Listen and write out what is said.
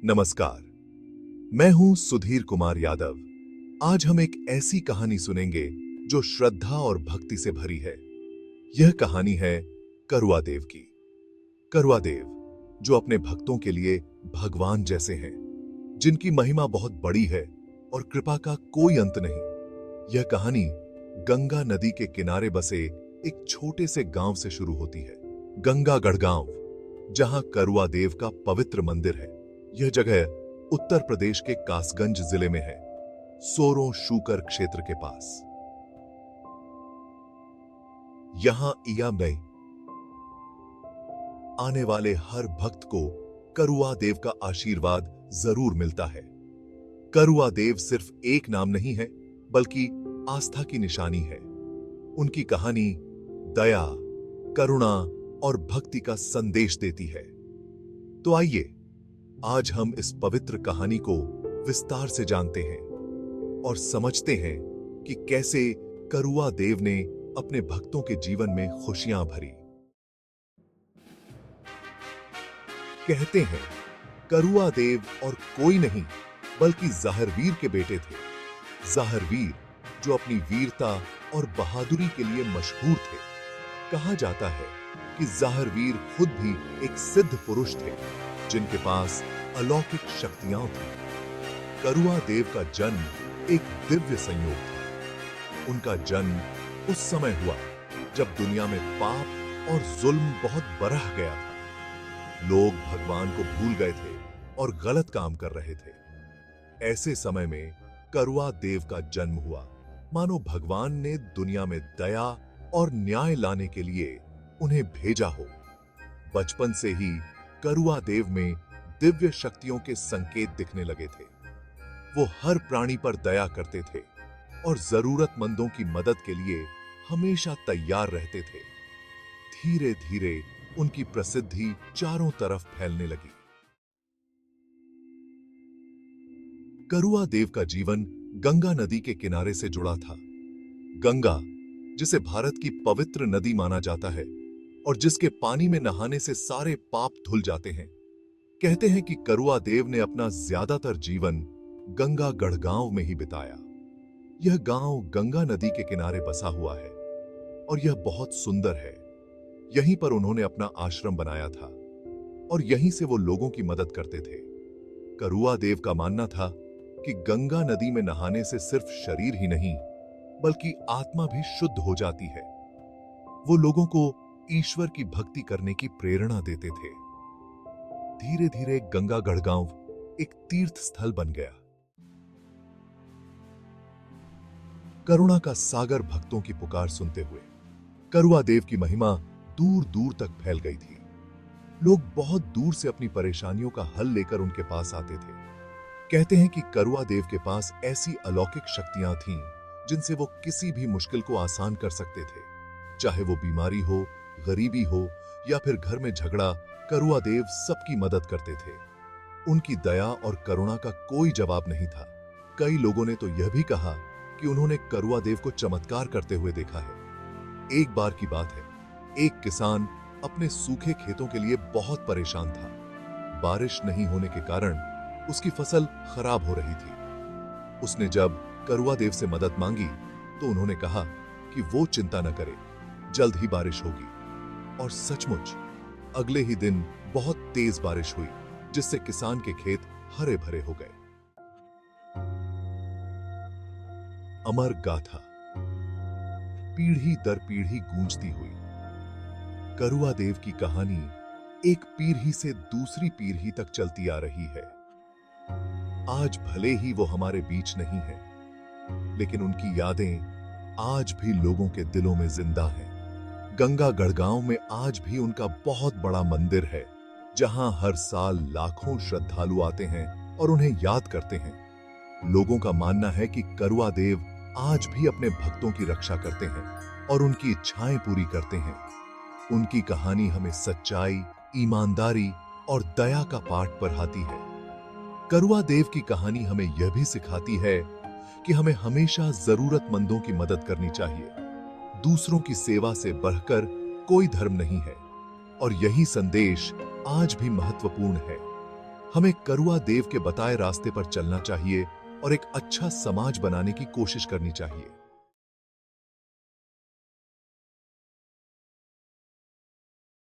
नमस्कार। मैं हूं सुधीर कुमार यादव। आज हम एक ऐसी कहानी सुनेंगे जो श्रद्धा और भक्ति से भरी है। यह कहानी है करुआ देव की। करुआ देव, जो अपने भक्तों के लिए भगवान जैसे हैं, जिनकी महिमा बहुत बड़ी है और कृपा का कोई अंत नहीं। यह कहानी गंगा नदी के किनारे बसे एक छोटे से गांव से शुरू होती है। गंगागढ़ गांव, जहां करुआ देव का पवित्र मंदिर है। यह जगह उत्तर प्रदेश के कासगंज जिले में है, सोरों शूकर क्षेत्र के पास। यहां ईयामई आने वाले हर भक्त को करुआ देव का आशीर्वाद जरूर मिलता है। करुआ देव सिर्फ एक नाम नहीं है, बल्कि आस्था की निशानी है। उनकी कहानी दया, करुणा और भक्ति का संदेश देती है। तो आइए आज हम इस पवित्र कहानी को विस्तार से जानते हैं और समझते हैं कि कैसे करुआ देव ने अपने भक्तों के जीवन में खुशियां भरी। कहते हैं करुआ देव और कोई नहीं बल्कि ज़ाहरवीर के बेटे थे। ज़ाहरवीर, जो अपनी वीरता और बहादुरी के लिए मशहूर थे। कहा जाता है कि ज़ाहरवीर खुद भी एक सिद्ध पुरुष थे, जिनके पास अलौकिक शक्तियां थीं। करुआ देव का जन्म एक दिव्य संयोग था। उनका जन्म उस समय हुआ जब दुनिया में पाप और जुल्म बहुत बढ़ गया था। लोग भगवान को भूल गए थे और गलत काम कर रहे थे। ऐसे समय में करुआ देव का जन्म हुआ, मानो भगवान ने दुनिया में दया और न्याय लाने के लिए उन्हें भेजा हो। बचपन से ही करुआ देव में दिव्य शक्तियों के संकेत दिखने लगे थे। वो हर प्राणी पर दया करते थे और जरूरतमंदों की मदद के लिए हमेशा तैयार रहते थे। धीरे धीरे उनकी प्रसिद्धि चारों तरफ फैलने लगी। करुआ देव का जीवन गंगा नदी के किनारे से जुड़ा था। गंगा, जिसे भारत की पवित्र नदी माना जाता है और जिसके पानी में नहाने से सारे पाप धुल जाते हैं। कहते हैं कि करुआ देव ने अपना ज्यादातर जीवन गंगागढ़ गांव में ही बिताया। यह गांव गंगा नदी के किनारे बसा हुआ है और यह बहुत सुंदर है। यहीं पर उन्होंने अपना आश्रम बनाया था और यहीं से वो लोगों की मदद करते थे। करुआ देव का मानना था कि गंगा नदी में नहाने से सिर्फ शरीर ही नहीं, बल्कि आत्मा भी शुद्ध हो जाती है। वो लोगों को ईश्वर की भक्ति करने की प्रेरणा देते थे। धीरे धीरे गंगागढ़ गांव एक तीर्थ स्थल बन गया। करुणा का सागर भक्तों की पुकार सुनते हुए करुआ देव की महिमा दूर दूर तक फैल गई थी। लोग बहुत दूर से अपनी परेशानियों का हल लेकर उनके पास आते थे। कहते हैं कि करुआ देव के पास ऐसी अलौकिक शक्तियां थीं जिनसे वो किसी भी मुश्किल को आसान कर सकते थे। चाहे वो बीमारी हो, गरीबी हो या फिर घर में झगड़ा, करुआ देव सबकी मदद करते थे। उनकी दया और करुणा का कोई जवाब नहीं था। कई लोगों ने तो यह भी कहा कि उन्होंने करुआ देव को चमत्कार करते हुए देखा है। एक बार की बात है, एक किसान अपने सूखे खेतों के लिए बहुत परेशान था। बारिश नहीं होने के कारण उसकी फसल खराब हो रही थी। उसने जब करुआ देव से मदद मांगी तो उन्होंने कहा कि वो चिंता न करे, जल्द ही बारिश होगी। और सचमुच अगले ही दिन बहुत तेज बारिश हुई, जिससे किसान के खेत हरे भरे हो गए। अमर गाथा पीढ़ी दर पीढ़ी गूंजती हुई। करुआ देव की कहानी एक पीढ़ी से दूसरी पीढ़ी तक चलती आ रही है। आज भले ही वो हमारे बीच नहीं है, लेकिन उनकी यादें आज भी लोगों के दिलों में जिंदा हैं। गंगागढ़ गांव में आज भी उनका बहुत बड़ा मंदिर है, जहां हर साल लाखों श्रद्धालु आते हैं और उन्हें याद करते हैं। लोगों का मानना है कि करुआ देव आज भी अपने भक्तों की रक्षा करते हैं और उनकी इच्छाएं पूरी करते हैं। उनकी कहानी हमें सच्चाई, ईमानदारी और दया का पाठ पढ़ाती है। करुआ देव की कहानी हमें यह भी सिखाती है कि हमें हमेशा जरूरतमंदों की मदद करनी चाहिए। दूसरों की सेवा से बढ़कर कोई धर्म नहीं है और यही संदेश आज भी महत्वपूर्ण है। हमें करुआ देव के बताए रास्ते पर चलना चाहिए और एक अच्छा समाज बनाने की कोशिश करनी चाहिए।